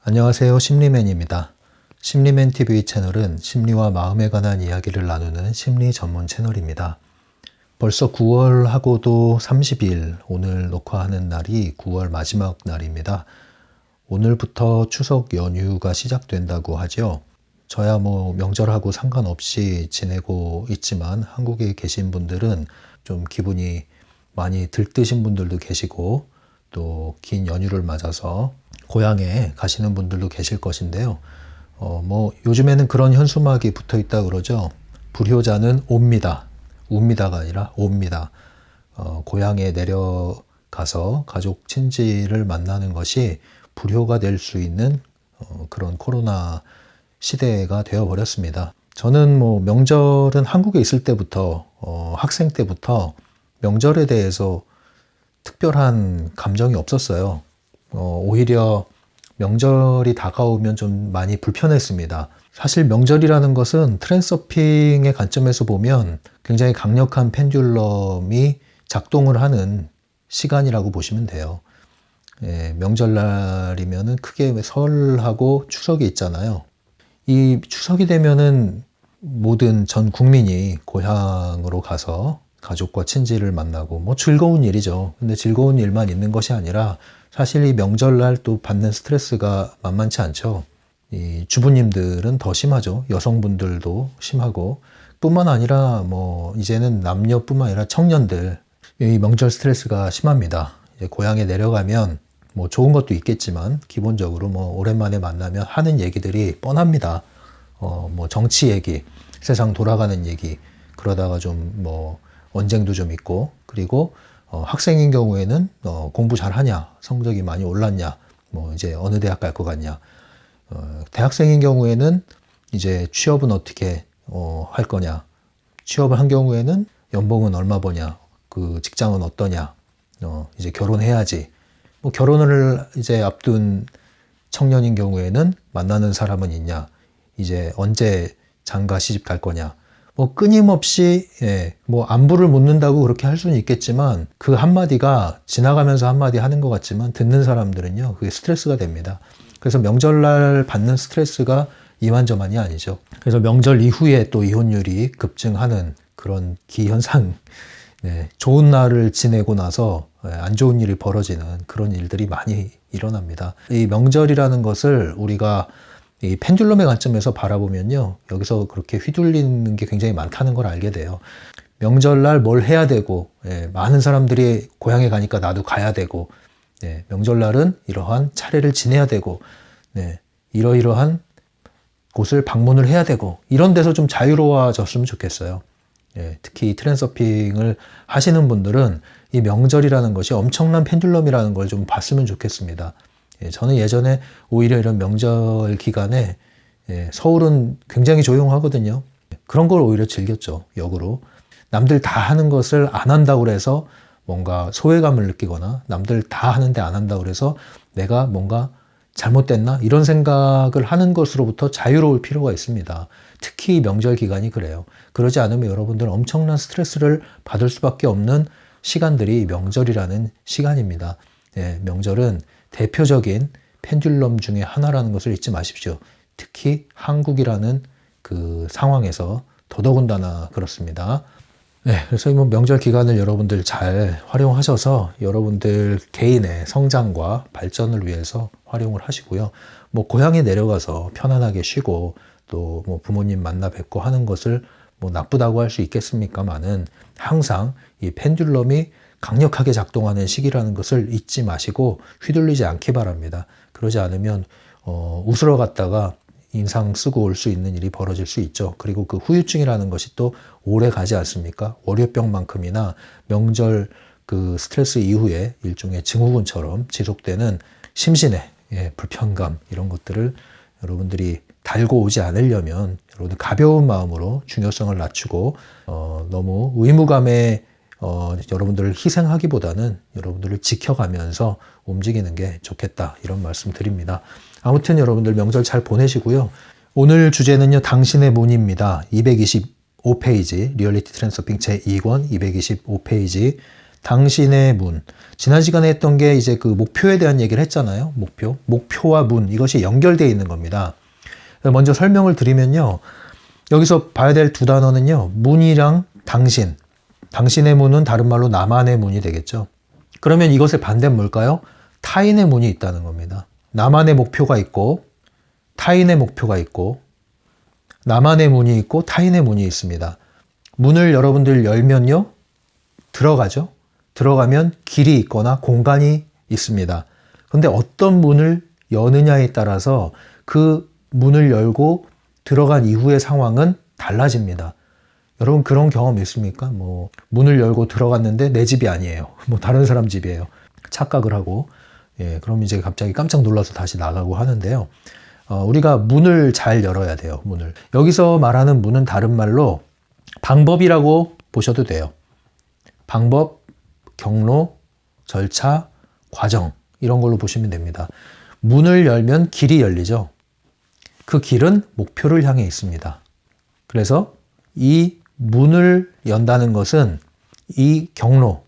안녕하세요. 심리맨입니다. 심리맨 TV 채널은 심리와 마음에 관한 이야기를 나누는 심리 전문 채널입니다. 벌써 9월하고도 30일, 오늘 녹화하는 날이 9월 마지막 날입니다. 오늘부터 추석 연휴가 시작된다고 하죠. 저야 명절하고 상관없이 지내고 있지만 한국에 계신 분들은 좀 기분이 많이 들뜨신 분들도 계시고 또 긴 연휴를 맞아서 고향에 가시는 분들도 계실 것인데요. 요즘에는 그런 현수막이 붙어 있다 그러죠. 불효자는 옵니다. 웁니다가 아니라 옵니다. 고향에 내려가서 가족 친지를 만나는 것이 불효가 될 수 있는 그런 코로나 시대가 되어버렸습니다. 저는 명절은 한국에 있을 때부터 학생 때부터 명절에 대해서 특별한 감정이 없었어요. 오히려 명절이 다가오면 좀 많이 불편했습니다. 사실 명절이라는 것은 트랜서핑의 관점에서 보면 굉장히 강력한 펜듈럼이 작동을 하는 시간이라고 보시면 돼요. 명절날이면은 크게 설하고 추석이 있잖아요. 이 추석이 되면은 모든 전 국민이 고향으로 가서 가족과 친지를 만나고 즐거운 일이죠. 근데 즐거운 일만 있는 것이 아니라 사실 이 명절날 또 받는 스트레스가 만만치 않죠. 이 주부님들은 더 심하죠. 여성분들도 심하고 뿐만 아니라 이제는 남녀뿐만 아니라 청년들 이 명절 스트레스가 심합니다. 이제 고향에 내려가면 좋은 것도 있겠지만 기본적으로 오랜만에 만나면 하는 얘기들이 뻔합니다. 정치 얘기, 세상 돌아가는 얘기, 그러다가 좀 언쟁도 좀 있고, 그리고 학생인 경우에는 공부 잘하냐, 성적이 많이 올랐냐, 이제 어느 대학 갈 것 같냐. 대학생인 경우에는 이제 취업은 어떻게 할 거냐, 취업을 한 경우에는 연봉은 얼마 버냐, 그 직장은 어떠냐, 이제 결혼해야지. 결혼을 이제 앞둔 청년인 경우에는 만나는 사람은 있냐, 이제 언제 장가 시집 갈 거냐. 끊임없이 안부를 묻는다고 그렇게 할 수는 있겠지만 그 한마디가 지나가면서 한마디 하는 것 같지만 듣는 사람들은요 그게 스트레스가 됩니다. 그래서 명절날 받는 스트레스가 이만저만이 아니죠. 그래서 명절 이후에 또 이혼율이 급증하는 그런 기현상, 좋은 날을 지내고 나서 안 좋은 일이 벌어지는 그런 일들이 많이 일어납니다. 이 명절이라는 것을 우리가 이 펜듈럼의 관점에서 바라보면요, 여기서 그렇게 휘둘리는 게 굉장히 많다는 걸 알게 돼요. 명절날 뭘 해야 되고, 많은 사람들이 고향에 가니까 나도 가야 되고, 명절날은 이러한 차례를 지내야 되고, 이러이러한 곳을 방문을 해야 되고, 이런 데서 좀 자유로워졌으면 좋겠어요. 특히 트랜서핑을 하시는 분들은 이 명절이라는 것이 엄청난 펜듈럼이라는 걸 좀 봤으면 좋겠습니다. 저는 예전에 오히려 이런 명절 기간에 서울은 굉장히 조용하거든요. 그런 걸 오히려 즐겼죠. 역으로. 남들 다 하는 것을 안 한다고 해서 뭔가 소외감을 느끼거나 남들 다 하는데 안 한다고 해서 내가 뭔가 잘못됐나? 이런 생각을 하는 것으로부터 자유로울 필요가 있습니다. 특히 명절 기간이 그래요. 그러지 않으면 여러분들은 엄청난 스트레스를 받을 수밖에 없는 시간들이 명절이라는 시간입니다. 명절은 대표적인 펜듈럼 중에 하나라는 것을 잊지 마십시오. 특히 한국이라는 그 상황에서 더더군다나 그렇습니다. 그래서 명절 기간을 여러분들 잘 활용하셔서 여러분들 개인의 성장과 발전을 위해서 활용을 하시고요. 고향에 내려가서 편안하게 쉬고 또 부모님 만나 뵙고 하는 것을 나쁘다고 할 수 있겠습니까마는 항상 이 펜듈럼이 강력하게 작동하는 시기라는 것을 잊지 마시고 휘둘리지 않기 바랍니다. 그러지 않으면 웃으러 갔다가 인상 쓰고 올 수 있는 일이 벌어질 수 있죠. 그리고 그 후유증이라는 것이 또 오래 가지 않습니까? 월요병만큼이나 명절 그 스트레스 이후에 일종의 증후군처럼 지속되는 심신의 불편감, 이런 것들을 여러분들이 달고 오지 않으려면 여러분들 가벼운 마음으로 중요성을 낮추고 너무 의무감에 여러분들을 희생하기보다는 여러분들을 지켜가면서 움직이는 게 좋겠다, 이런 말씀 드립니다. 아무튼 여러분들 명절 잘 보내시고요. 오늘 주제는요, 당신의 문입니다. 225페이지 리얼리티 트랜서핑 제2권 225페이지 당신의 문. 지난 시간에 했던 게 이제 그 목표에 대한 얘기를 했잖아요. 목표와 문. 이것이 연결되어 있는 겁니다. 먼저 설명을 드리면요. 여기서 봐야 될 두 단어는요. 문이랑 당신. 당신의 문은 다른 말로 나만의 문이 되겠죠. 그러면 이것의 반대는 뭘까요? 타인의 문이 있다는 겁니다. 나만의 목표가 있고 타인의 목표가 있고 나만의 문이 있고 타인의 문이 있습니다. 문을 여러분들 열면요. 들어가죠. 들어가면 길이 있거나 공간이 있습니다. 그런데 어떤 문을 여느냐에 따라서 그 문을 열고 들어간 이후의 상황은 달라집니다. 여러분 그런 경험 있습니까? 문을 열고 들어갔는데 내 집이 아니에요. 다른 사람 집이에요. 착각을 하고 그럼 이제 갑자기 깜짝 놀라서 다시 나가고 하는데요. 우리가 문을 잘 열어야 돼요. 문을. 여기서 말하는 문은 다른 말로 방법이라고 보셔도 돼요. 방법, 경로, 절차, 과정 이런 걸로 보시면 됩니다. 문을 열면 길이 열리죠. 그 길은 목표를 향해 있습니다. 그래서 이 문을 연다는 것은 이 경로,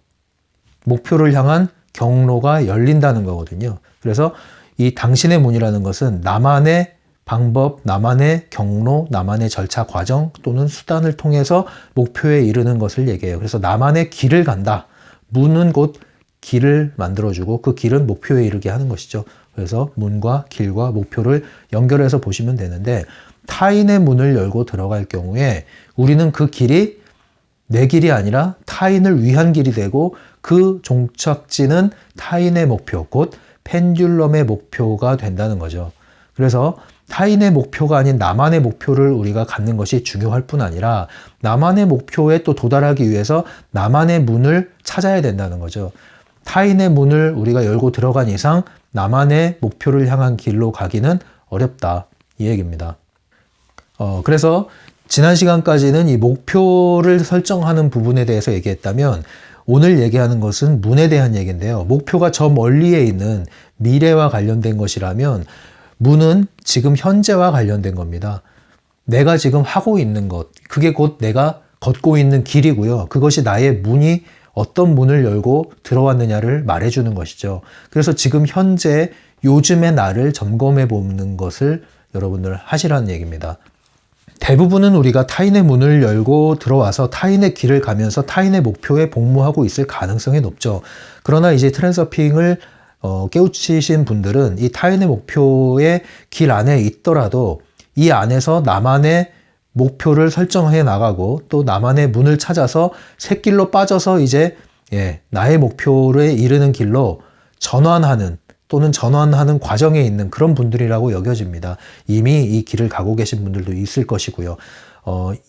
목표를 향한 경로가 열린다는 거거든요. 그래서 이 당신의 문이라는 것은 나만의 방법, 나만의 경로, 나만의 절차, 과정 또는 수단을 통해서 목표에 이르는 것을 얘기해요. 그래서 나만의 길을 간다. 문은 곧 길을 만들어주고 그 길은 목표에 이르게 하는 것이죠. 그래서 문과 길과 목표를 연결해서 보시면 되는데 타인의 문을 열고 들어갈 경우에 우리는 그 길이 내 길이 아니라 타인을 위한 길이 되고 그 종착지는 타인의 목표, 곧 펜듈럼의 목표가 된다는 거죠. 그래서 타인의 목표가 아닌 나만의 목표를 우리가 갖는 것이 중요할 뿐 아니라 나만의 목표에 또 도달하기 위해서 나만의 문을 찾아야 된다는 거죠. 타인의 문을 우리가 열고 들어간 이상 나만의 목표를 향한 길로 가기는 어렵다. 이 얘기입니다. 그래서 지난 시간까지는 이 목표를 설정하는 부분에 대해서 얘기했다면 오늘 얘기하는 것은 문에 대한 얘기인데요. 목표가 저 멀리에 있는 미래와 관련된 것이라면 문은 지금 현재와 관련된 겁니다. 내가 지금 하고 있는 것, 그게 곧 내가 걷고 있는 길이고요. 그것이 나의 문이 어떤 문을 열고 들어왔느냐를 말해주는 것이죠. 그래서 지금 현재 요즘의 나를 점검해 보는 것을 여러분들 하시라는 얘기입니다. 대부분은 우리가 타인의 문을 열고 들어와서 타인의 길을 가면서 타인의 목표에 복무하고 있을 가능성이 높죠. 그러나 이제 트랜서핑을 깨우치신 분들은 이 타인의 목표의 길 안에 있더라도 이 안에서 나만의 목표를 설정해 나가고 또 나만의 문을 찾아서 샛길로 빠져서 이제 나의 목표를 이르는 길로 전환하는 또는 전환하는 과정에 있는 그런 분들이라고 여겨집니다. 이미 이 길을 가고 계신 분들도 있을 것이고요.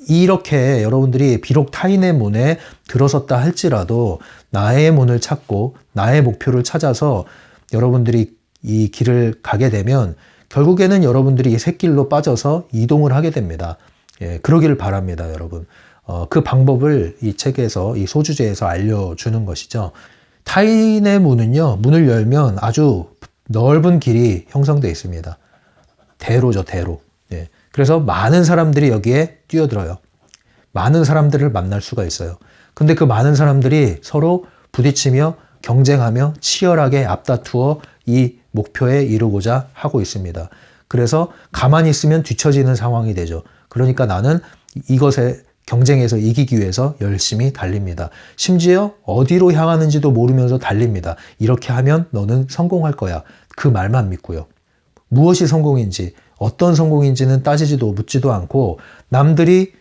이렇게 여러분들이 비록 타인의 문에 들어섰다 할지라도 나의 문을 찾고 나의 목표를 찾아서 여러분들이 이 길을 가게 되면 결국에는 여러분들이 이 샛길로 빠져서 이동을 하게 됩니다. 그러기를 바랍니다, 여러분. 그 방법을 이 책에서, 이 소주제에서 알려주는 것이죠. 타인의 문은요, 문을 열면 아주 넓은 길이 형성되어 있습니다. 대로죠, 대로. 그래서 많은 사람들이 여기에 뛰어들어요. 많은 사람들을 만날 수가 있어요. 근데 그 많은 사람들이 서로 부딪히며 경쟁하며 치열하게 앞다투어 이 목표에 이루고자 하고 있습니다. 그래서 가만히 있으면 뒤처지는 상황이 되죠. 그러니까 나는 이것에 경쟁에서 이기기 위해서 열심히 달립니다. 심지어 어디로 향하는지도 모르면서 달립니다. 이렇게 하면 너는 성공할 거야. 그 말만 믿고요. 무엇이 성공인지, 어떤 성공인지는 따지지도 묻지도 않고 남들이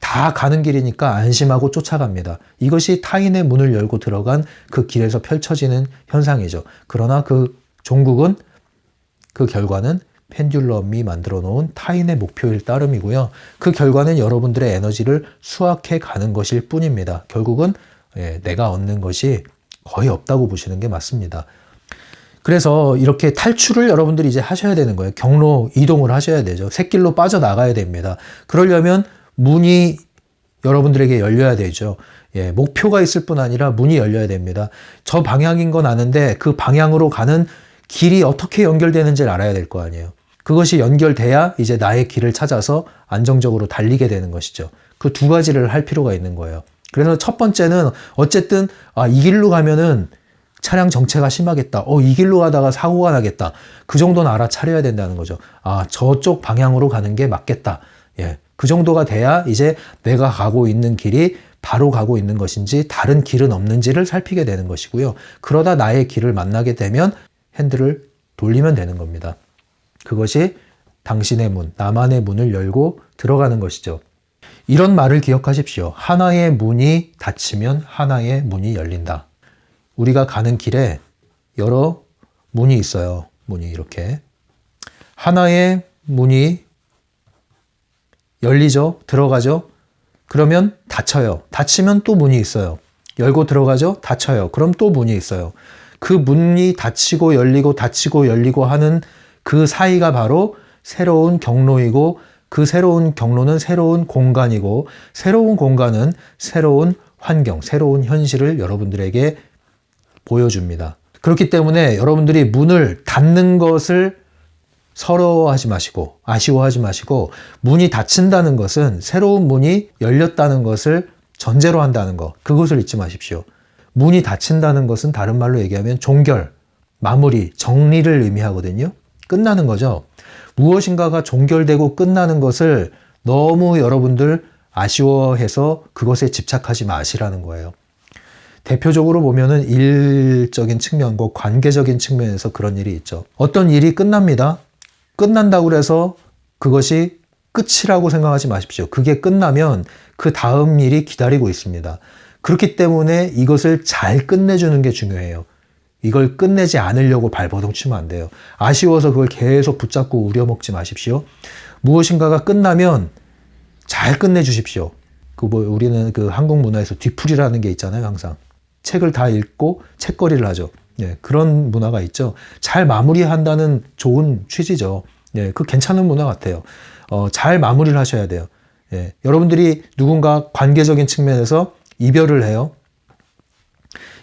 다 가는 길이니까 안심하고 쫓아갑니다. 이것이 타인의 문을 열고 들어간 그 길에서 펼쳐지는 현상이죠. 그러나 그 종국은, 그 결과는 펜듈럼이 만들어 놓은 타인의 목표일 따름이고요. 그 결과는 여러분들의 에너지를 수확해 가는 것일 뿐입니다. 결국은 내가 얻는 것이 거의 없다고 보시는 게 맞습니다. 그래서 이렇게 탈출을 여러분들이 이제 하셔야 되는 거예요. 경로 이동을 하셔야 되죠. 샛길로 빠져나가야 됩니다. 그러려면 문이 여러분들에게 열려야 되죠. 목표가 있을 뿐 아니라 문이 열려야 됩니다. 저 방향인 건 아는데 그 방향으로 가는 길이 어떻게 연결되는지를 알아야 될 거 아니에요. 그것이 연결돼야 이제 나의 길을 찾아서 안정적으로 달리게 되는 것이죠. 그 두 가지를 할 필요가 있는 거예요. 그래서 첫 번째는 어쨌든 이 길로 가면은 차량 정체가 심하겠다. 이 길로 가다가 사고가 나겠다. 그 정도는 알아차려야 된다는 거죠. 저쪽 방향으로 가는 게 맞겠다. 예. 그 정도가 돼야 이제 내가 가고 있는 길이 바로 가고 있는 것인지 다른 길은 없는지를 살피게 되는 것이고요. 그러다 나의 길을 만나게 되면 핸들을 돌리면 되는 겁니다. 그것이 당신의 문, 나만의 문을 열고 들어가는 것이죠. 이런 말을 기억하십시오. 하나의 문이 닫히면 하나의 문이 열린다. 우리가 가는 길에 여러 문이 있어요. 문이 이렇게. 하나의 문이 열리죠. 들어가죠. 그러면 닫혀요. 닫히면 또 문이 있어요. 열고 들어가죠. 닫혀요. 그럼 또 문이 있어요. 그 문이 닫히고 열리고 하는 그 사이가 바로 새로운 경로이고, 그 새로운 경로는 새로운 공간이고, 새로운 공간은 새로운 환경, 새로운 현실을 여러분들에게 보여줍니다. 그렇기 때문에 여러분들이 문을 닫는 것을 서러워하지 마시고 아쉬워하지 마시고, 문이 닫힌다는 것은 새로운 문이 열렸다는 것을 전제로 한다는 것, 그것을 잊지 마십시오. 문이 닫힌다는 것은 다른 말로 얘기하면 종결, 마무리, 정리를 의미하거든요. 끝나는 거죠. 무엇인가가 종결되고 끝나는 것을 너무 여러분들 아쉬워해서 그것에 집착하지 마시라는 거예요. 대표적으로 보면은 일적인 측면과 관계적인 측면에서 그런 일이 있죠. 어떤 일이 끝납니다. 끝난다고 해서 그것이 끝이라고 생각하지 마십시오. 그게 끝나면 그 다음 일이 기다리고 있습니다. 그렇기 때문에 이것을 잘 끝내주는 게 중요해요. 이걸 끝내지 않으려고 발버둥 치면 안 돼요. 아쉬워서 그걸 계속 붙잡고 우려먹지 마십시오. 무엇인가가 끝나면 잘 끝내주십시오. 우리는 그 한국 문화에서 뒤풀이라는 게 있잖아요, 항상. 책을 다 읽고 책거리를 하죠. 예, 그런 문화가 있죠. 잘 마무리한다는 좋은 취지죠. 예, 그 괜찮은 문화 같아요. 잘 마무리를 하셔야 돼요. 예, 여러분들이 누군가 관계적인 측면에서 이별을 해요.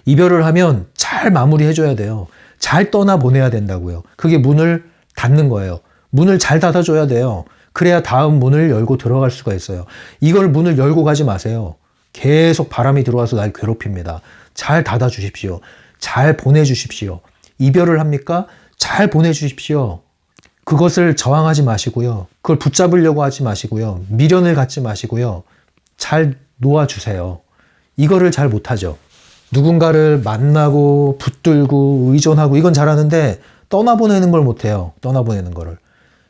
이별을 하면 잘 마무리해줘야 돼요. 잘 떠나보내야 된다고요. 그게 문을 닫는 거예요. 문을 잘 닫아줘야 돼요. 그래야 다음 문을 열고 들어갈 수가 있어요. 이걸 문을 열고 가지 마세요. 계속 바람이 들어와서 날 괴롭힙니다. 잘 닫아주십시오. 잘 보내주십시오. 이별을 합니까? 잘 보내주십시오. 그것을 저항하지 마시고요. 그걸 붙잡으려고 하지 마시고요. 미련을 갖지 마시고요. 잘 놓아주세요. 이거를 잘 못하죠. 누군가를 만나고 붙들고 의존하고 이건 잘하는데 떠나보내는 걸 못해요. 떠나보내는 거를.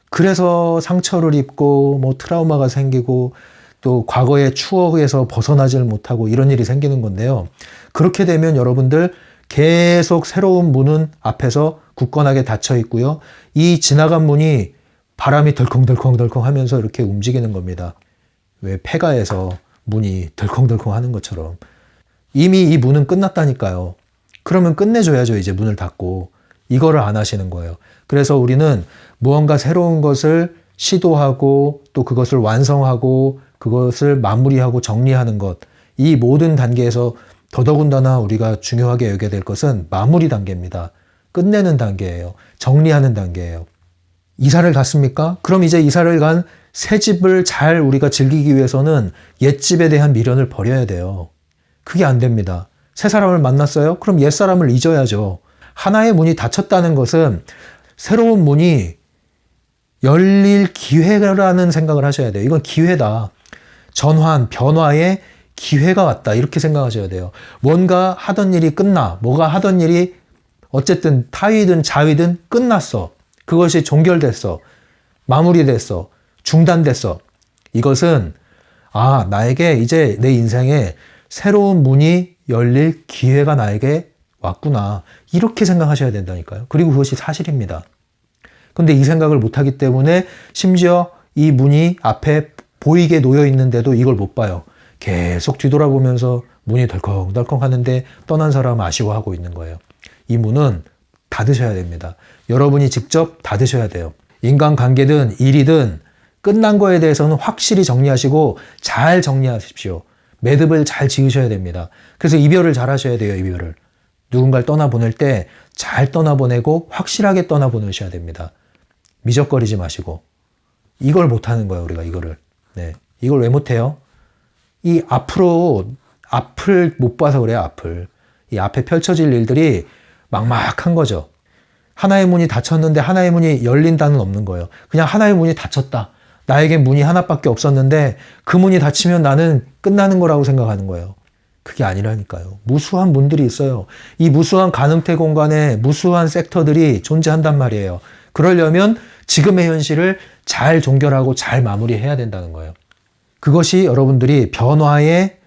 그래서 상처를 입고 트라우마가 생기고 또 과거의 추억에서 벗어나질 못하고 이런 일이 생기는 건데요. 그렇게 되면 여러분들 계속 새로운 문은 앞에서 굳건하게 닫혀 있고요. 이 지나간 문이 바람이 덜컹덜컹 하면서 이렇게 움직이는 겁니다. 왜 폐가에서 문이 덜컹덜컹 하는 것처럼. 이미 이 문은 끝났다니까요. 그러면 끝내줘야죠. 이제 문을 닫고. 이거를 안 하시는 거예요. 그래서 우리는 무언가 새로운 것을 시도하고 또 그것을 완성하고 그것을 마무리하고 정리하는 것, 이 모든 단계에서 더더군다나 우리가 중요하게 여겨야 될 것은 마무리 단계입니다. 끝내는 단계예요. 정리하는 단계예요. 이사를 갔습니까? 그럼 이제 이사를 간 새 집을 잘 우리가 즐기기 위해서는 옛 집에 대한 미련을 버려야 돼요. 그게 안 됩니다. 새 사람을 만났어요? 그럼 옛 사람을 잊어야죠. 하나의 문이 닫혔다는 것은 새로운 문이 열릴 기회라는 생각을 하셔야 돼요. 이건 기회다. 전환, 변화의 기회가 왔다. 이렇게 생각하셔야 돼요. 뭔가 하던 일이 끝나. 뭐가 하던 일이 어쨌든 타이든 자위든 끝났어. 그것이 종결됐어. 마무리됐어. 중단됐어. 이것은 나에게 이제 내 인생에 새로운 문이 열릴 기회가 나에게 왔구나. 이렇게 생각하셔야 된다니까요. 그리고 그것이 사실입니다. 근데 이 생각을 못하기 때문에 심지어 이 문이 앞에 보이게 놓여 있는데도 이걸 못 봐요. 계속 뒤돌아보면서 문이 덜컹덜컹 하는데 떠난 사람은 아쉬워하고 있는 거예요. 이 문은 닫으셔야 됩니다. 여러분이 직접 닫으셔야 돼요. 인간관계든 일이든 끝난 거에 대해서는 확실히 정리하시고 잘 정리하십시오. 매듭을 잘 지으셔야 됩니다. 그래서 이별을 잘 하셔야 돼요. 이별을. 누군가를 떠나보낼 때 잘 떠나보내고 확실하게 떠나보내셔야 됩니다. 미적거리지 마시고. 이걸 못하는 거예요. 우리가 이거를. 네. 이걸 왜 못해요? 이 앞으로 앞을 못 봐서 그래요, 앞을. 이 앞에 펼쳐질 일들이 막막한 거죠. 하나의 문이 닫혔는데 하나의 문이 열린다는 없는 거예요. 그냥 하나의 문이 닫혔다. 나에게 문이 하나밖에 없었는데 그 문이 닫히면 나는 끝나는 거라고 생각하는 거예요. 그게 아니라니까요. 무수한 문들이 있어요. 이 무수한 가늠태 공간에 무수한 섹터들이 존재한단 말이에요. 그러려면 지금의 현실을 잘 종결하고 잘 마무리해야 된다는 거예요. 그것이 여러분들이 변화의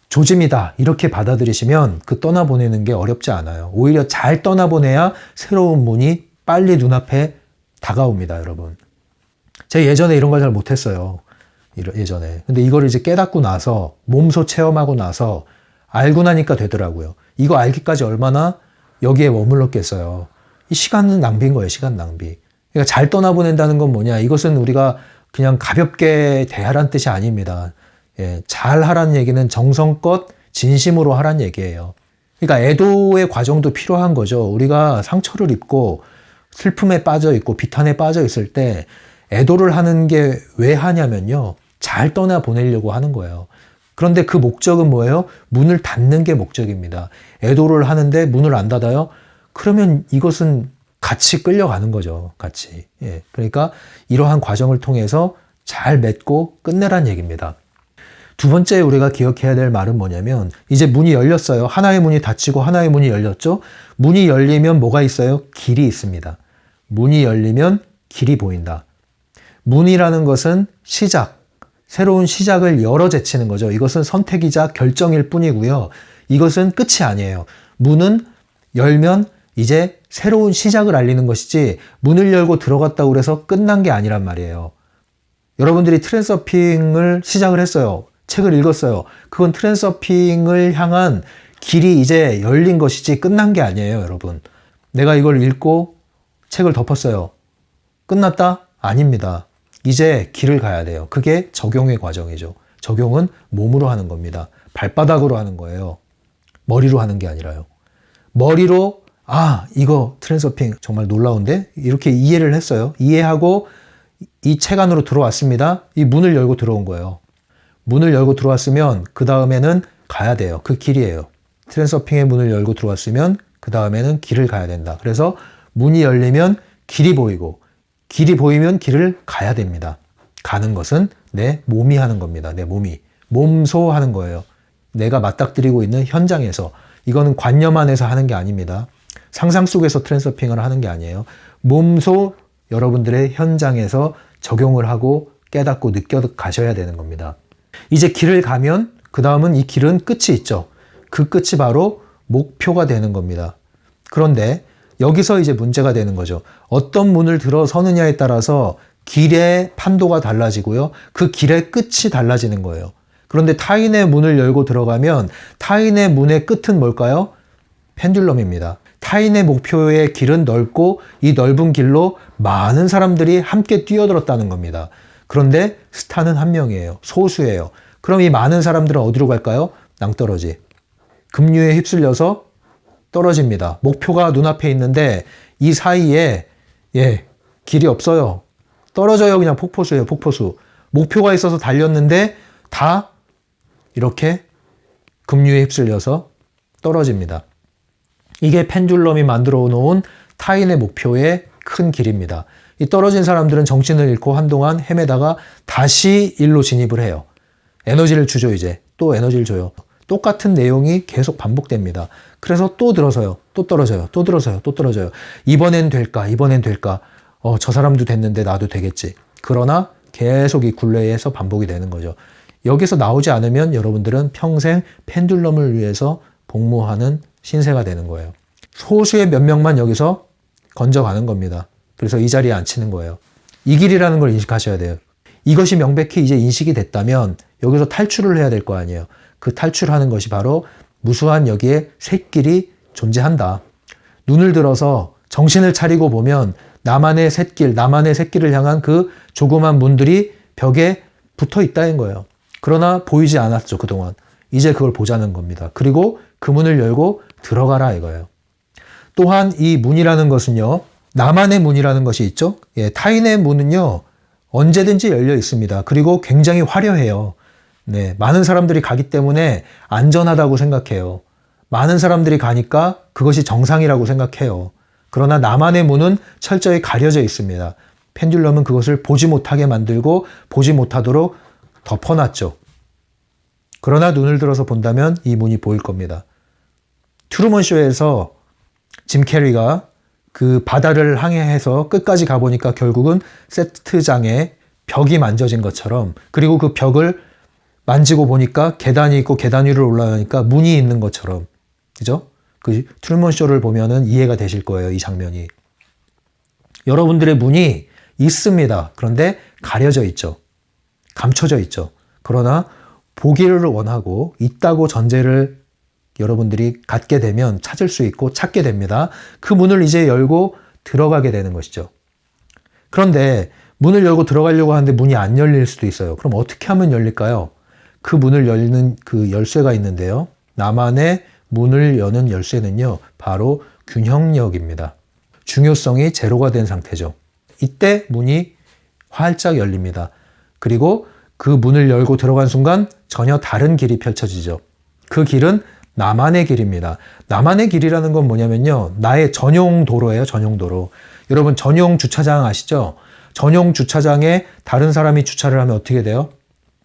조짐이다 이렇게 받아들이시면 그 떠나보내는 게 어렵지 않아요. 오히려 잘 떠나보내야 새로운 문이 빨리 눈앞에 다가옵니다, 여러분. 제가 예전에 이런 걸 잘 못했어요. 예전에. 근데 이걸 이제 깨닫고 나서 몸소 체험하고 나서 알고 나니까 되더라고요. 이거 알기까지 얼마나 여기에 머물렀겠어요. 이 시간은 낭비인 거예요. 시간 낭비. 그러니까 잘 떠나보낸다는 건 뭐냐. 이것은 우리가 그냥 가볍게 대하란 뜻이 아닙니다. 예, 잘 하라는 얘기는 정성껏 진심으로 하란 얘기예요. 그러니까 애도의 과정도 필요한 거죠. 우리가 상처를 입고 슬픔에 빠져 있고 비탄에 빠져 있을 때 애도를 하는 게 왜 하냐면요. 잘 떠나보내려고 하는 거예요. 그런데 그 목적은 뭐예요? 문을 닫는 게 목적입니다. 애도를 하는데 문을 안 닫아요? 그러면 이것은 같이 끌려가는 거죠. 같이. 예. 그러니까 이러한 과정을 통해서 잘 맺고 끝내란 얘기입니다. 두 번째 우리가 기억해야 될 말은 뭐냐면 이제 문이 열렸어요. 하나의 문이 닫히고 하나의 문이 열렸죠. 문이 열리면 뭐가 있어요? 길이 있습니다. 문이 열리면 길이 보인다. 문이라는 것은 시작, 새로운 시작을 열어 제치는 거죠. 이것은 선택이자 결정일 뿐이고요. 이것은 끝이 아니에요. 문은 열면 이제 새로운 시작을 알리는 것이지 문을 열고 들어갔다고 해서 끝난 게 아니란 말이에요. 여러분들이 트랜서핑을 시작을 했어요. 책을 읽었어요. 그건 트랜서핑을 향한 길이 이제 열린 것이지 끝난 게 아니에요, 여러분. 내가 이걸 읽고 책을 덮었어요. 끝났다? 아닙니다. 이제 길을 가야 돼요. 그게 적용의 과정이죠. 적용은 몸으로 하는 겁니다. 발바닥으로 하는 거예요. 머리로 하는 게 아니라요. 머리로 이거 트랜서핑 정말 놀라운데? 이렇게 이해를 했어요. 이해하고 이 책 안으로 들어왔습니다. 이 문을 열고 들어온 거예요. 문을 열고 들어왔으면 그 다음에는 가야 돼요. 그 길이에요. 트랜서핑의 문을 열고 들어왔으면 그 다음에는 길을 가야 된다. 그래서 문이 열리면 길이 보이고 길이 보이면 길을 가야 됩니다. 가는 것은 내 몸이 하는 겁니다. 내 몸이. 몸소 하는 거예요. 내가 맞닥뜨리고 있는 현장에서. 이거는 관념 안에서 하는 게 아닙니다. 상상 속에서 트랜서핑을 하는 게 아니에요. 몸소 여러분들의 현장에서 적용을 하고 깨닫고 느껴 가셔야 되는 겁니다. 이제 길을 가면 그 다음은 이 길은 끝이 있죠. 그 끝이 바로 목표가 되는 겁니다. 그런데 여기서 이제 문제가 되는 거죠. 어떤 문을 들어서느냐에 따라서 길의 판도가 달라지고요. 그 길의 끝이 달라지는 거예요. 그런데 타인의 문을 열고 들어가면 타인의 문의 끝은 뭘까요? 펜듈럼입니다. 타인의 목표의 길은 넓고 이 넓은 길로 많은 사람들이 함께 뛰어들었다는 겁니다. 그런데 스타는 한 명이에요. 소수예요. 그럼 이 많은 사람들은 어디로 갈까요? 낭떠러지. 급류에 휩쓸려서 떨어집니다. 목표가 눈앞에 있는데 이 사이에 길이 없어요. 떨어져요. 그냥 폭포수예요. 폭포수. 목표가 있어서 달렸는데 다 이렇게 급류에 휩쓸려서 떨어집니다. 이게 펜듈럼이 만들어 놓은 타인의 목표의 큰 길입니다. 이 떨어진 사람들은 정신을 잃고 한동안 헤매다가 다시 일로 진입을 해요. 에너지를 주죠, 이제. 또 에너지를 줘요. 똑같은 내용이 계속 반복됩니다. 그래서 또 들어서요. 또 떨어져요. 또 들어서요. 또 떨어져요. 이번엔 될까? 이번엔 될까? 저 사람도 됐는데 나도 되겠지. 그러나 계속 이 굴레에서 반복이 되는 거죠. 여기서 나오지 않으면 여러분들은 평생 펜듈럼을 위해서 복무하는 신세가 되는 거예요. 소수의 몇 명만 여기서 건져가는 겁니다. 그래서 이 자리에 앉히는 거예요. 이 길이라는 걸 인식하셔야 돼요. 이것이 명백히 이제 인식이 됐다면 여기서 탈출을 해야 될 거 아니에요. 그 탈출하는 것이 바로 무수한 여기에 샛길이 존재한다. 눈을 들어서 정신을 차리고 보면 나만의 샛길을 향한 그 조그만 문들이 벽에 붙어 있다는 거예요. 그러나 보이지 않았죠, 그동안. 이제 그걸 보자는 겁니다. 그리고 그 문을 열고 들어가라 이거예요. 또한 이 문이라는 것은요, 나만의 문이라는 것이 있죠. 타인의 문은요, 언제든지 열려 있습니다. 그리고 굉장히 화려해요. 네, 많은 사람들이 가기 때문에 안전하다고 생각해요. 많은 사람들이 가니까 그것이 정상이라고 생각해요. 그러나 나만의 문은 철저히 가려져 있습니다. 펜듈럼은 그것을 보지 못하게 만들고 보지 못하도록 덮어놨죠. 그러나 눈을 들어서 본다면 이 문이 보일 겁니다. 트루먼 쇼에서 짐 캐리가 그 바다를 항해해서 끝까지 가보니까 결국은 세트장에 벽이 만져진 것처럼, 그리고 그 벽을 만지고 보니까 계단이 있고 계단 위로 올라가니까 문이 있는 것처럼, 그죠? 그 트루먼 쇼를 보면은 이해가 되실 거예요, 이 장면이. 여러분들의 문이 있습니다. 그런데 가려져 있죠. 감춰져 있죠. 그러나 보기를 원하고 있다고 전제를 여러분들이 갖게 되면 찾을 수 있고 찾게 됩니다. 그 문을 이제 열고 들어가게 되는 것이죠. 그런데 문을 열고 들어가려고 하는데 문이 안 열릴 수도 있어요. 그럼 어떻게 하면 열릴까요? 그 문을 열는 그 열쇠가 있는데요. 나만의 문을 여는 열쇠는요, 바로 균형력입니다. 중요성이 제로가 된 상태죠. 이때 문이 활짝 열립니다. 그리고 그 문을 열고 들어간 순간 전혀 다른 길이 펼쳐지죠. 그 길은 나만의 길입니다. 나만의 길이라는 건 뭐냐면요, 나의 전용 도로예요, 전용 도로. 여러분, 전용 주차장 아시죠? 전용 주차장에 다른 사람이 주차를 하면 어떻게 돼요?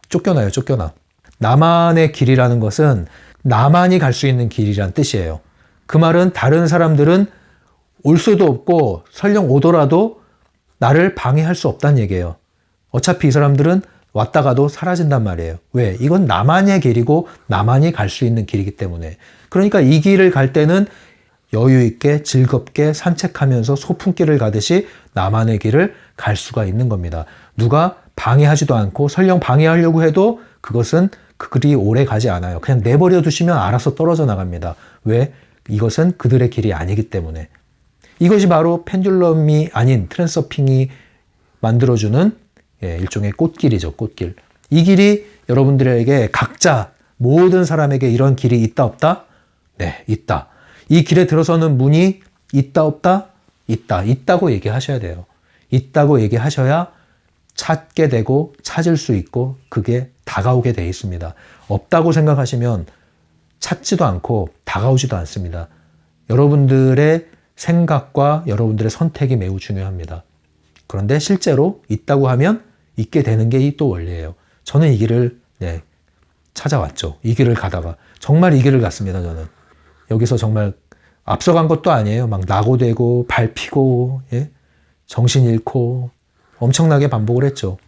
쫓겨나요, 쫓겨나. 나만의 길이라는 것은 나만이 갈 수 있는 길이란 뜻이에요. 그 말은 다른 사람들은 올 수도 없고 설령 오더라도 나를 방해할 수 없다는 얘기예요. 어차피 이 사람들은 왔다가도 사라진단 말이에요. 왜? 이건 나만의 길이고 나만이 갈 수 있는 길이기 때문에. 그러니까 이 길을 갈 때는 여유 있게 즐겁게 산책하면서 소풍길을 가듯이 나만의 길을 갈 수가 있는 겁니다. 누가 방해하지도 않고, 설령 방해하려고 해도 그것은 그 길이 오래 가지 않아요. 그냥 내버려 두시면 알아서 떨어져 나갑니다. 왜? 이것은 그들의 길이 아니기 때문에. 이것이 바로 펜듈럼이 아닌 트랜서핑이 만들어주는 일종의 꽃길이죠, 꽃길. 이 길이 여러분들에게 각자 모든 사람에게 이런 길이 있다 없다? 네, 있다. 이 길에 들어서는 문이 있다 없다? 있다. 있다고 얘기하셔야 돼요. 있다고 얘기하셔야 찾게 되고 찾을 수 있고 그게 다가오게 돼 있습니다. 없다고 생각하시면 찾지도 않고 다가오지도 않습니다. 여러분들의 생각과 여러분들의 선택이 매우 중요합니다. 그런데 실제로 있다고 하면 있게 되는 게 또 원리예요. 저는 이 길을 찾아왔죠. 이 길을 가다가 정말 이 길을 갔습니다. 저는 여기서 정말 앞서간 것도 아니에요. 막 낙오되고 밟히고 정신 잃고 엄청나게 반복을 했죠.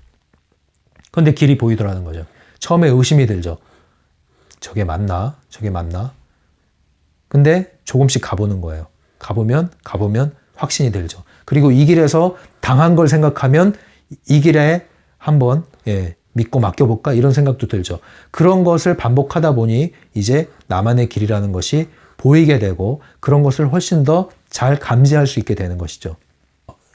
그런데 길이 보이더라는 거죠. 처음에 의심이 들죠. 저게 맞나? 저게 맞나? 근데 조금씩 가보는 거예요. 가보면 확신이 들죠. 그리고 이 길에서 당한 걸 생각하면 이 길에 한번 믿고 맡겨볼까? 이런 생각도 들죠. 그런 것을 반복하다 보니 이제 나만의 길이라는 것이 보이게 되고 그런 것을 훨씬 더 잘 감지할 수 있게 되는 것이죠.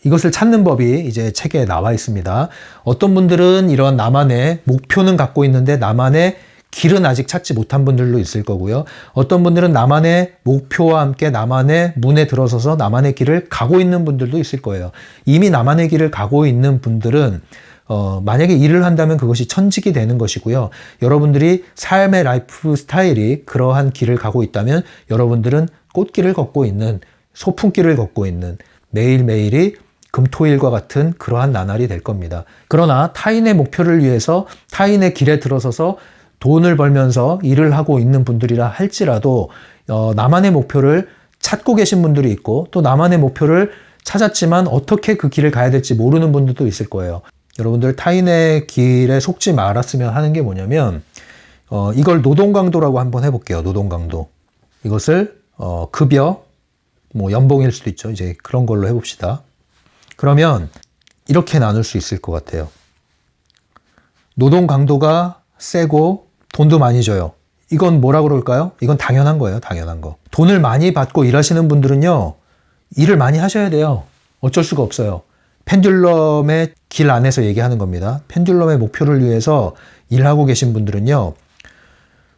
이것을 찾는 법이 이제 책에 나와 있습니다. 어떤 분들은 이런 나만의 목표는 갖고 있는데 나만의 길은 아직 찾지 못한 분들도 있을 거고요. 어떤 분들은 나만의 목표와 함께 나만의 문에 들어서서 나만의 길을 가고 있는 분들도 있을 거예요. 이미 나만의 길을 가고 있는 분들은 만약에 일을 한다면 그것이 천직이 되는 것이고요. 여러분들이 삶의 라이프 스타일이 그러한 길을 가고 있다면 여러분들은 꽃길을 걷고 있는, 소풍길을 걷고 있는, 매일매일이 금토일과 같은 그러한 나날이 될 겁니다. 그러나 타인의 목표를 위해서 타인의 길에 들어서서 돈을 벌면서 일을 하고 있는 분들이라 할지라도 나만의 목표를 찾고 계신 분들이 있고 또 나만의 목표를 찾았지만 어떻게 그 길을 가야 될지 모르는 분들도 있을 거예요. 여러분들 타인의 길에 속지 말았으면 하는 게 뭐냐면 이걸 노동강도라고 한번 해볼게요. 노동강도. 이것을 급여, 연봉일 수도 있죠. 이제 그런 걸로 해봅시다. 그러면 이렇게 나눌 수 있을 것 같아요. 노동 강도가 세고 돈도 많이 줘요. 이건 뭐라 그럴까요? 이건 당연한 거예요. 당연한 거. 돈을 많이 받고 일하시는 분들은요, 일을 많이 하셔야 돼요. 어쩔 수가 없어요. 펜듈럼의 길 안에서 얘기하는 겁니다. 펜듈럼의 목표를 위해서 일하고 계신 분들은요,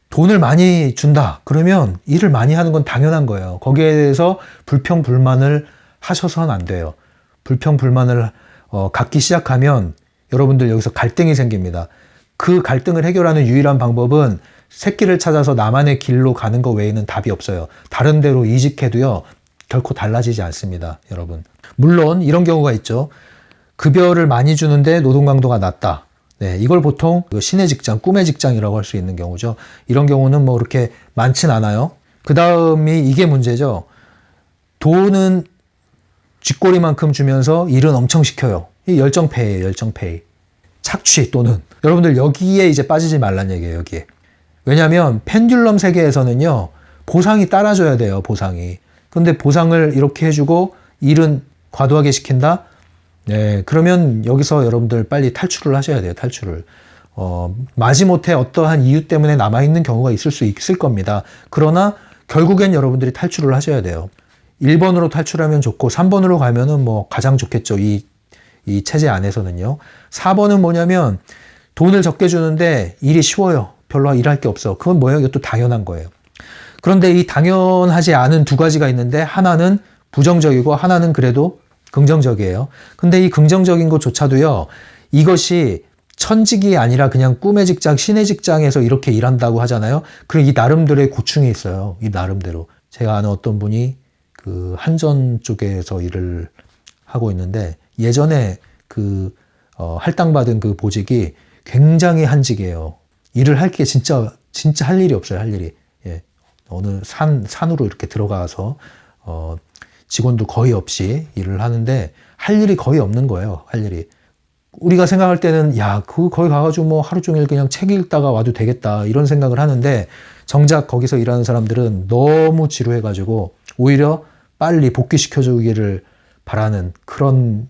돈을 많이 준다. 그러면 일을 많이 하는 건 당연한 거예요. 거기에 대해서 불평불만을 하셔서는 안 돼요. 불평불만을 갖기 시작하면 여러분들 여기서 갈등이 생깁니다. 그 갈등을 해결하는 유일한 방법은 새끼를 찾아서 나만의 길로 가는 거 외에는 답이 없어요. 다른 데로 이직해도요, 결코 달라지지 않습니다, 여러분. 물론 이런 경우가 있죠. 급여를 많이 주는데 노동 강도가 낮다. 네, 이걸 보통 신의 직장, 꿈의 직장이라고 할 수 있는 경우죠. 이런 경우는 뭐 그렇게 많진 않아요. 그 다음이 이게 문제죠. 돈은 쥐꼬리만큼 주면서 일은 엄청 시켜요. 이 열정페이예요, 열정페이. 착취 또는 여러분들 여기에 이제 빠지지 말란 얘기예요, 여기에. 왜냐하면 펜듈럼 세계에서는요, 보상이 따라줘야 돼요, 보상이. 근데 보상을 이렇게 해주고 일은 과도하게 시킨다? 네, 그러면 여기서 여러분들 빨리 탈출을 하셔야 돼요, 탈출을. 마지못해 어떠한 이유 때문에 남아있는 경우가 있을 수 있을 겁니다. 그러나 결국엔 여러분들이 탈출을 하셔야 돼요. 1번으로 탈출하면 좋고 3번으로 가면은 뭐 가장 좋겠죠. 이 체제 안에서는요. 4번은 뭐냐면 돈을 적게 주는데 일이 쉬워요. 별로 일할 게 없어. 그건 뭐예요? 이것도 당연한 거예요. 그런데 이 당연하지 않은 두 가지가 있는데 하나는 부정적이고 하나는 그래도 긍정적이에요. 근데 이 긍정적인 것조차도요. 이것이 천직이 아니라 그냥 꿈의 직장, 신의 직장에서 이렇게 일한다고 하잖아요. 그리고 이 나름대로의 고충이 있어요. 이 나름대로. 제가 아는 어떤 분이 그 한전 쪽에서 일을 하고 있는데 예전에 할당받은 그 보직이 굉장히 한직이에요. 일을 할 게 진짜 할 일이 없어요, 할 일이. 예. 어느 산으로 이렇게 들어가서, 직원도 거의 없이 일을 하는데 할 일이 거의 없는 거예요, 할 일이. 우리가 생각할 때는, 거기 가가지고 뭐 하루 종일 그냥 책 읽다가 와도 되겠다, 이런 생각을 하는데 정작 거기서 일하는 사람들은 너무 지루해가지고 오히려 빨리 복귀시켜주기를 바라는 그런,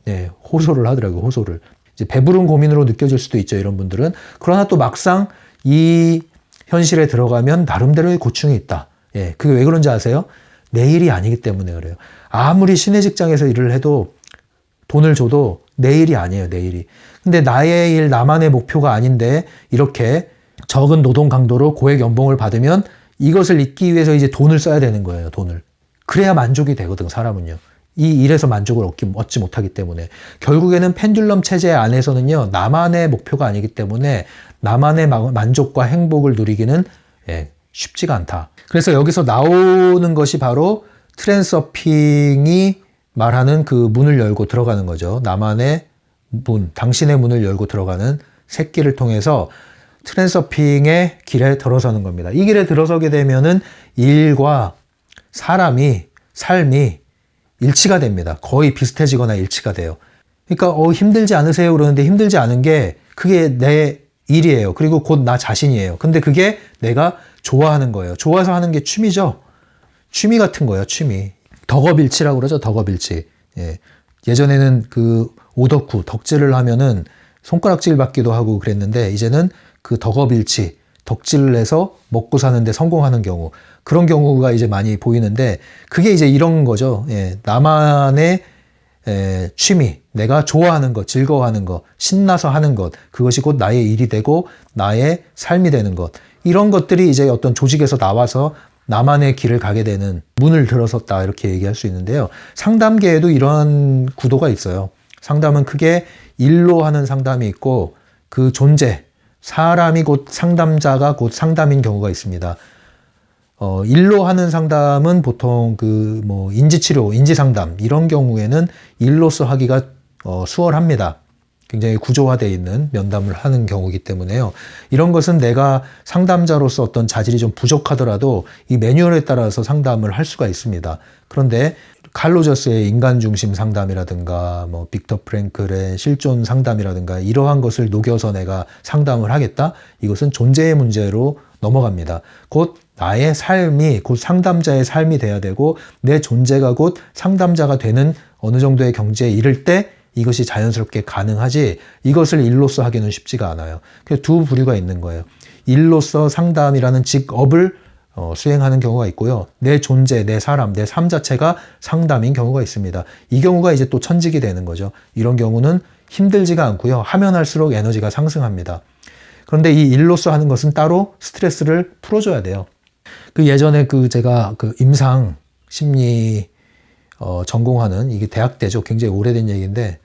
호소를 하더라고요, 호소를. 이제 배부른 고민으로 느껴질 수도 있죠, 이런 분들은. 그러나 또 막상 이 현실에 들어가면 나름대로의 고충이 있다. 예, 그게 왜 그런지 아세요? 내 일이 아니기 때문에 그래요. 아무리 신의 직장에서 일을 해도 돈을 줘도 내 일이 아니에요, 내 일이. 근데 나의 일, 나만의 목표가 아닌데 이렇게 적은 노동 강도로 고액 연봉을 받으면 이것을 잇기 위해서 이제 돈을 써야 되는 거예요, 돈을. 그래야 만족이 되거든, 사람은요. 이 일에서 만족을 얻지 못하기 때문에. 결국에는 펜듈럼 체제 안에서는요, 나만의 목표가 아니기 때문에 나만의 만족과 행복을 누리기는 쉽지가 않다. 그래서 여기서 나오는 것이 바로 트랜서핑이 말하는 그 문을 열고 들어가는 거죠. 나만의 문, 당신의 문을 열고 들어가는 새끼를 통해서 트랜서핑의 길에 들어서는 겁니다. 이 길에 들어서게 되면은 일과 삶이 일치가 됩니다. 거의 비슷해지거나 일치가 돼요. 그러니까 힘들지 않으세요? 그러는데 힘들지 않은 게 그게 내 일이에요. 그리고 곧 나 자신이에요. 근데 그게 내가 좋아하는 거예요. 좋아서 하는 게 취미죠. 취미 같은 거예요. 취미. 덕업일치라고 그러죠. 덕업일치. 예. 예전에는 그 오덕후, 덕질을 하면은 손가락질 받기도 하고 그랬는데 이제는 그 덕업일치, 덕질을 해서 먹고 사는데 성공하는 경우, 그런 경우가 이제 많이 보이는데 그게 이제 이런 거죠. 예. 나만의 취미, 내가 좋아하는 것, 즐거워하는 것, 신나서 하는 것, 그것이 곧 나의 일이 되고 나의 삶이 되는 것. 이런 것들이 이제 어떤 조직에서 나와서 나만의 길을 가게 되는 문을 들어섰다, 이렇게 얘기할 수 있는데요. 상담계에도 이러한 구도가 있어요. 상담은 크게 일로 하는 상담이 있고 그 존재, 사람이 곧 상담자가 곧 상담인 경우가 있습니다. 일로 하는 상담은 보통 인지치료, 인지상담 이런 경우에는 일로서 하기가 수월합니다. 굉장히 구조화되어 있는 면담을 하는 경우이기 때문에요. 이런 것은 내가 상담자로서 어떤 자질이 좀 부족하더라도 이 매뉴얼에 따라서 상담을 할 수가 있습니다. 그런데 칼 로저스의 인간 중심 상담이라든가 빅터 프랭클의 실존 상담이라든가 이러한 것을 녹여서 내가 상담을 하겠다? 이것은 존재의 문제로 넘어갑니다. 곧 나의 삶이 곧 상담자의 삶이 돼야 되고 내 존재가 곧 상담자가 되는 어느 정도의 경지에 이를 때 이것이 자연스럽게 가능하지 이것을 일로서 하기는 쉽지가 않아요. 그래서 두 부류가 있는 거예요. 일로서 상담이라는 직업을 수행하는 경우가 있고요. 내 존재, 내 사람, 내 삶 자체가 상담인 경우가 있습니다. 이 경우가 이제 또 천직이 되는 거죠. 이런 경우는 힘들지가 않고요. 하면 할수록 에너지가 상승합니다. 그런데 이 일로서 하는 것은 따로 스트레스를 풀어줘야 돼요. 예전에 제가 임상 심리 전공하는, 이게 대학 때죠. 굉장히 오래된 얘기인데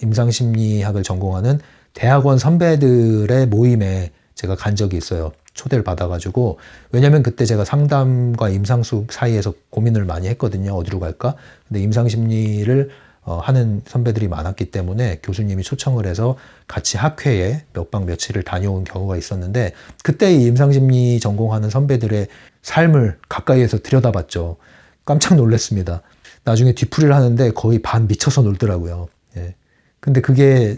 임상 심리학을 전공하는 대학원 선배들의 모임에 제가 간 적이 있어요. 초대를 받아가지고. 왜냐면 그때 제가 상담과 임상숙 사이에서 고민을 많이 했거든요. 어디로 갈까? 근데 임상심리를 하는 선배들이 많았기 때문에 교수님이 초청을 해서 같이 학회에 몇 박 며칠을 다녀온 경우가 있었는데, 그때 이 임상심리 전공하는 선배들의 삶을 가까이에서 들여다봤죠. 깜짝 놀랐습니다. 나중에 뒤풀이를 하는데 거의 반 미쳐서 놀더라고요. 예. 근데 그게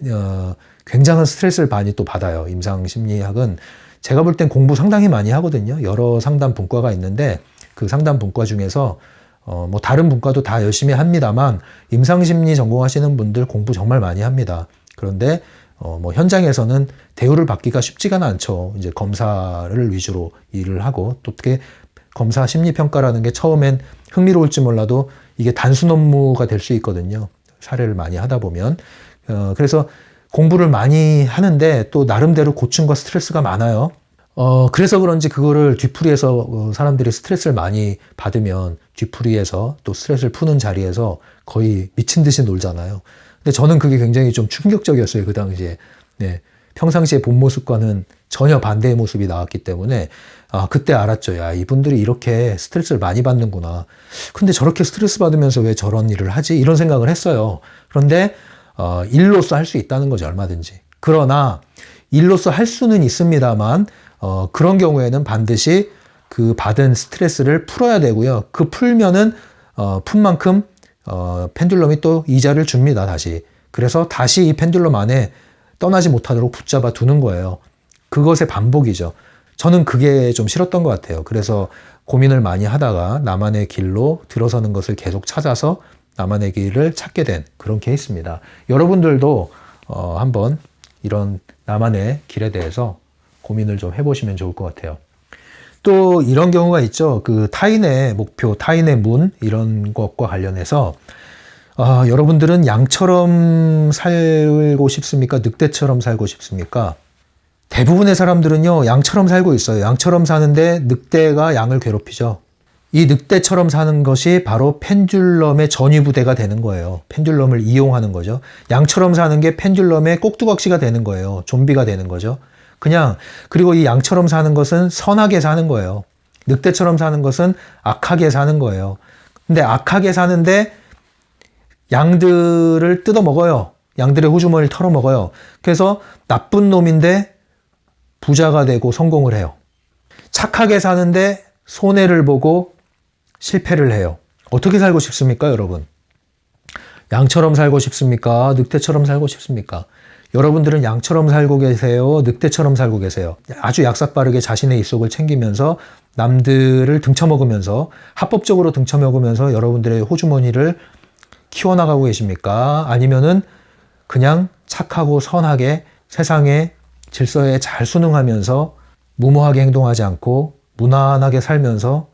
굉장한 스트레스를 많이 또 받아요. 임상심리학은 제가 볼 땐 공부 상당히 많이 하거든요. 여러 상담 분과가 있는데 그 상담 분과 중에서 뭐 다른 분과도 다 열심히 합니다만 임상심리 전공하시는 분들 공부 정말 많이 합니다. 그런데 뭐 현장에서는 대우를 받기가 쉽지가 않죠. 이제 검사를 위주로 일을 하고, 또 어떻게 검사 심리평가라는 게 처음엔 흥미로울지 몰라도 이게 단순 업무가 될 수 있거든요. 사례를 많이 하다 보면. 그래서 공부를 많이 하는데 또 나름대로 고충과 스트레스가 많아요. 그래서 그런지 그거를 뒤풀이에서 사람들이 스트레스를 많이 받으면 뒤풀이에서 또 스트레스를 푸는 자리에서 거의 미친 듯이 놀잖아요. 근데 저는 그게 굉장히 좀 충격적이었어요, 그 당시에. 네. 평상시의 본 모습과는 전혀 반대의 모습이 나왔기 때문에, 그때 알았죠. 야, 이분들이 이렇게 스트레스를 많이 받는구나. 근데 저렇게 스트레스 받으면서 왜 저런 일을 하지? 이런 생각을 했어요. 그런데, 일로서 할 수 있다는 거죠, 얼마든지. 그러나, 일로서 할 수는 있습니다만, 그런 경우에는 반드시 그 받은 스트레스를 풀어야 되고요. 그 풀면은, 푼 만큼, 펜듈럼이 또 이자를 줍니다, 다시. 그래서 다시 이 펜듈럼 안에 떠나지 못하도록 붙잡아 두는 거예요. 그것의 반복이죠. 저는 그게 좀 싫었던 것 같아요. 그래서 고민을 많이 하다가 나만의 길로 들어서는 것을 계속 찾아서 나만의 길을 찾게 된 그런 케이스입니다. 여러분들도 한번 이런 나만의 길에 대해서 고민을 좀 해보시면 좋을 것 같아요. 또 이런 경우가 있죠. 그 타인의 목표, 타인의 문, 이런 것과 관련해서 여러분들은 양처럼 살고 싶습니까? 늑대처럼 살고 싶습니까? 대부분의 사람들은요, 양처럼 살고 있어요. 양처럼 사는데 늑대가 양을 괴롭히죠. 이 늑대처럼 사는 것이 바로 펜듈럼의 전위부대가 되는 거예요. 펜듈럼을 이용하는 거죠. 양처럼 사는 게 펜듈럼의 꼭두각시가 되는 거예요. 좀비가 되는 거죠. 그리고 이 양처럼 사는 것은 선하게 사는 거예요. 늑대처럼 사는 것은 악하게 사는 거예요. 근데 악하게 사는데 양들을 뜯어 먹어요. 양들의 호주머니를 털어 먹어요. 그래서 나쁜 놈인데 부자가 되고 성공을 해요. 착하게 사는데 손해를 보고 실패를 해요. 어떻게 살고 싶습니까, 여러분? 양처럼 살고 싶습니까? 늑대처럼 살고 싶습니까? 여러분들은 양처럼 살고 계세요? 늑대처럼 살고 계세요? 아주 약삭빠르게 자신의 입속을 챙기면서 남들을 등쳐먹으면서, 합법적으로 등쳐먹으면서 여러분들의 호주머니를 키워나가고 계십니까? 아니면은 그냥 착하고 선하게 세상의 질서에 잘 순응하면서 무모하게 행동하지 않고 무난하게 살면서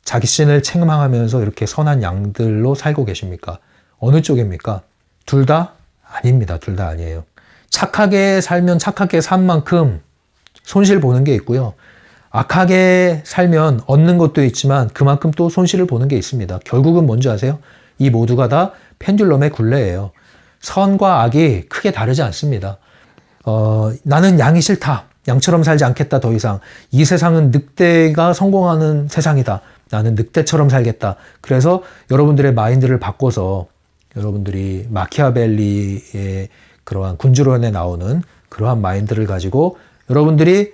자신을 책망하면서 이렇게 선한 양들로 살고 계십니까? 어느 쪽입니까? 둘 다 아닙니다. 둘 다 아니에요. 착하게 살면 착하게 산 만큼 손실 보는 게 있고요. 악하게 살면 얻는 것도 있지만 그만큼 또 손실을 보는 게 있습니다. 결국은 뭔지 아세요? 이 모두가 다 펜듈럼의 굴레예요. 선과 악이 크게 다르지 않습니다. 나는 양이 싫다. 양처럼 살지 않겠다, 더 이상. 이 세상은 늑대가 성공하는 세상이다. 나는 늑대처럼 살겠다. 그래서 여러분들의 마인드를 바꿔서 여러분들이 마키아벨리의 그러한 군주론에 나오는 그러한 마인드를 가지고 여러분들이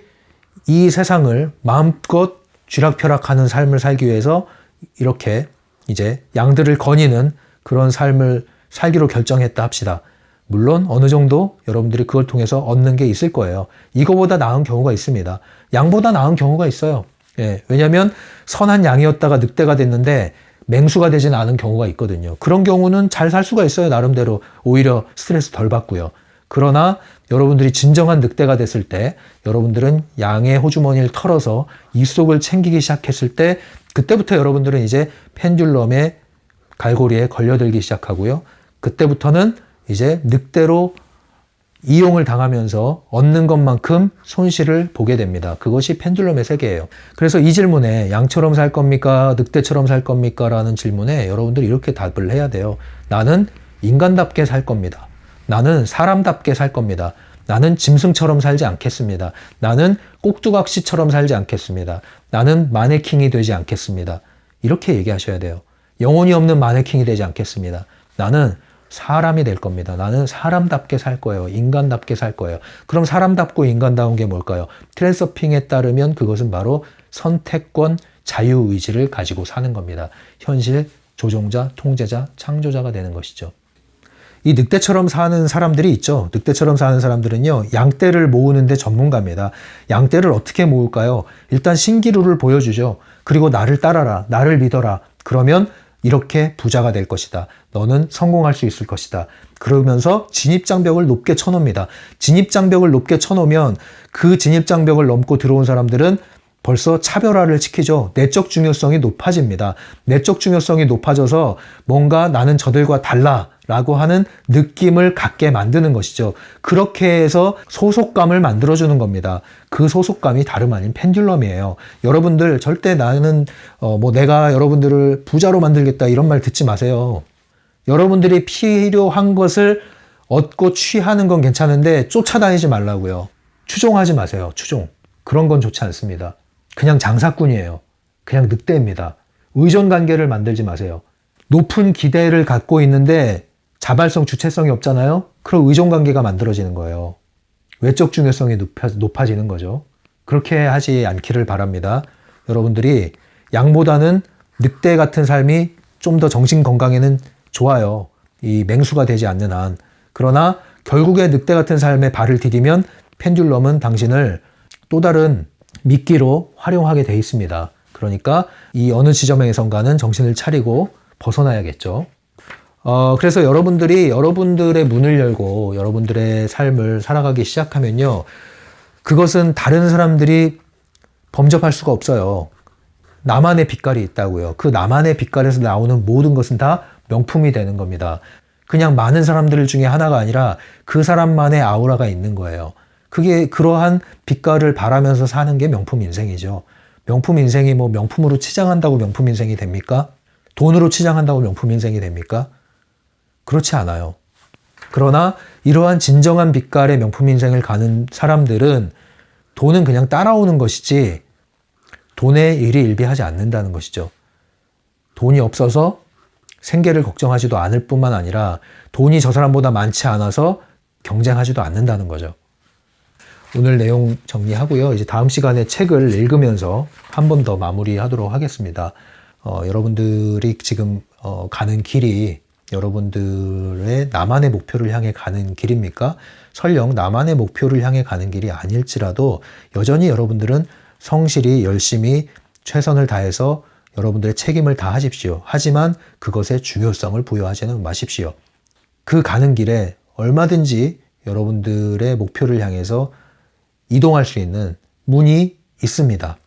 이 세상을 마음껏 쥐락펴락하는 삶을 살기 위해서 이렇게 이제 양들을 거니는 그런 삶을 살기로 결정했다 합시다. 물론 어느 정도 여러분들이 그걸 통해서 얻는 게 있을 거예요. 이거보다 나은 경우가 있습니다. 양보다 나은 경우가 있어요. 예, 왜냐하면 선한 양이었다가 늑대가 됐는데 맹수가 되지는 않은 경우가 있거든요. 그런 경우는 잘 살 수가 있어요. 나름대로 오히려 스트레스 덜 받고요. 그러나 여러분들이 진정한 늑대가 됐을 때 여러분들은 양의 호주머니를 털어서 입속을 챙기기 시작했을 때 그때부터 여러분들은 이제 펜듈럼의 갈고리에 걸려들기 시작하고요. 그때부터는 이제 늑대로 이용을 당하면서 얻는 것만큼 손실을 보게 됩니다. 그것이 펜듈럼의 세계예요. 그래서 이 질문에 양처럼 살 겁니까? 늑대처럼 살 겁니까? 라는 질문에 여러분들이 이렇게 답을 해야 돼요. 나는 인간답게 살 겁니다. 나는 사람답게 살 겁니다. 나는 짐승처럼 살지 않겠습니다. 나는 꼭두각시처럼 살지 않겠습니다. 나는 마네킹이 되지 않겠습니다. 이렇게 얘기하셔야 돼요. 영혼이 없는 마네킹이 되지 않겠습니다. 나는 사람이 될 겁니다. 나는 사람답게 살 거예요. 인간답게 살 거예요. 그럼 사람답고 인간다운 게 뭘까요? 트랜서핑에 따르면 그것은 바로 선택권, 자유의지를 가지고 사는 겁니다. 현실, 조종자, 통제자, 창조자가 되는 것이죠. 이 늑대처럼 사는 사람들이 있죠. 늑대처럼 사는 사람들은요, 양떼를 모으는데 전문가입니다. 양떼를 어떻게 모을까요? 일단 신기루를 보여주죠. 그리고 나를 따라라, 나를 믿어라. 그러면 이렇게 부자가 될 것이다. 너는 성공할 수 있을 것이다. 그러면서 진입장벽을 높게 쳐놓습니다. 진입장벽을 높게 쳐놓으면 그 진입장벽을 넘고 들어온 사람들은 벌써 차별화를 시키죠. 내적 중요성이 높아집니다. 내적 중요성이 높아져서 뭔가 나는 저들과 달라 라고 하는 느낌을 갖게 만드는 것이죠. 그렇게 해서 소속감을 만들어주는 겁니다. 그 소속감이 다름 아닌 펜듈럼이에요. 여러분들 절대 나는 내가 여러분들을 부자로 만들겠다 이런 말 듣지 마세요. 여러분들이 필요한 것을 얻고 취하는 건 괜찮은데 쫓아다니지 말라고요. 추종하지 마세요. 추종. 그런 건 좋지 않습니다. 그냥 장사꾼이에요. 그냥 늑대입니다. 의존관계를 만들지 마세요. 높은 기대를 갖고 있는데 자발성, 주체성이 없잖아요. 그럼 의존관계가 만들어지는 거예요. 외적 중요성이 높아지는 거죠. 그렇게 하지 않기를 바랍니다. 여러분들이 양보다는 늑대 같은 삶이 좀 더 정신 건강에는 좋아요. 이 맹수가 되지 않는 한. 그러나 결국에 늑대 같은 삶에 발을 디디면 펜듈럼은 당신을 또 다른 미끼로 활용하게 돼 있습니다. 그러니까 이 어느 지점에선가는 정신을 차리고 벗어나야겠죠. 그래서 여러분들이 여러분들의 문을 열고 여러분들의 삶을 살아가기 시작하면요. 그것은 다른 사람들이 범접할 수가 없어요. 나만의 빛깔이 있다고요. 그 나만의 빛깔에서 나오는 모든 것은 다 명품이 되는 겁니다. 그냥 많은 사람들 중에 하나가 아니라 그 사람만의 아우라가 있는 거예요. 그게 그러한 빛깔을 바라면서 사는 게 명품 인생이죠. 명품 인생이 뭐 명품으로 치장한다고 명품 인생이 됩니까? 돈으로 치장한다고 명품 인생이 됩니까? 그렇지 않아요. 그러나 이러한 진정한 빛깔의 명품 인생을 가는 사람들은 돈은 그냥 따라오는 것이지 돈에 일희일비하지 않는다는 것이죠. 돈이 없어서 생계를 걱정하지도 않을 뿐만 아니라 돈이 저 사람보다 많지 않아서 경쟁하지도 않는다는 거죠. 오늘 내용 정리하고요. 이제 다음 시간에 책을 읽으면서 한 번 더 마무리하도록 하겠습니다. 여러분들이 지금 가는 길이 여러분들의 나만의 목표를 향해 가는 길입니까? 설령 나만의 목표를 향해 가는 길이 아닐지라도 여전히 여러분들은 성실히 열심히 최선을 다해서 여러분들의 책임을 다하십시오. 하지만 그것에 중요성을 부여하지는 마십시오. 그 가는 길에 얼마든지 여러분들의 목표를 향해서 이동할 수 있는 문이 있습니다.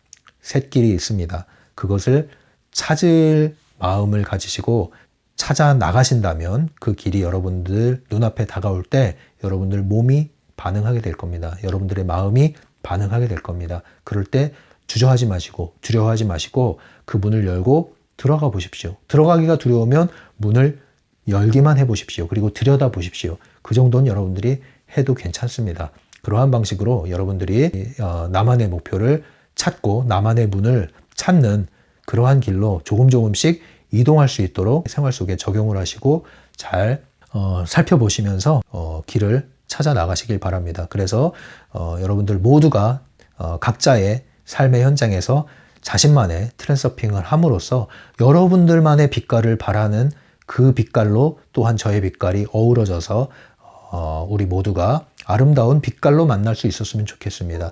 샛길이 있습니다. 그것을 찾을 마음을 가지시고 찾아 나가신다면 그 길이 여러분들 눈앞에 다가올 때 여러분들 몸이 반응하게 될 겁니다. 여러분들의 마음이 반응하게 될 겁니다. 그럴 때 주저하지 마시고 두려워하지 마시고 그 문을 열고 들어가 보십시오. 들어가기가 두려우면 문을 열기만 해보십시오. 그리고 들여다 보십시오. 그 정도는 여러분들이 해도 괜찮습니다. 그러한 방식으로 여러분들이 나만의 목표를 찾고 나만의 문을 찾는 그러한 길로 조금씩 이동할 수 있도록 생활 속에 적용을 하시고 잘 살펴보시면서 길을 찾아 나가시길 바랍니다. 그래서 여러분들 모두가 각자의 삶의 현장에서 자신만의 트랜서핑을 함으로써 여러분들만의 빛깔을 바라는 그 빛깔로 또한 저의 빛깔이 어우러져서 우리 모두가 아름다운 빛깔로 만날 수 있었으면 좋겠습니다.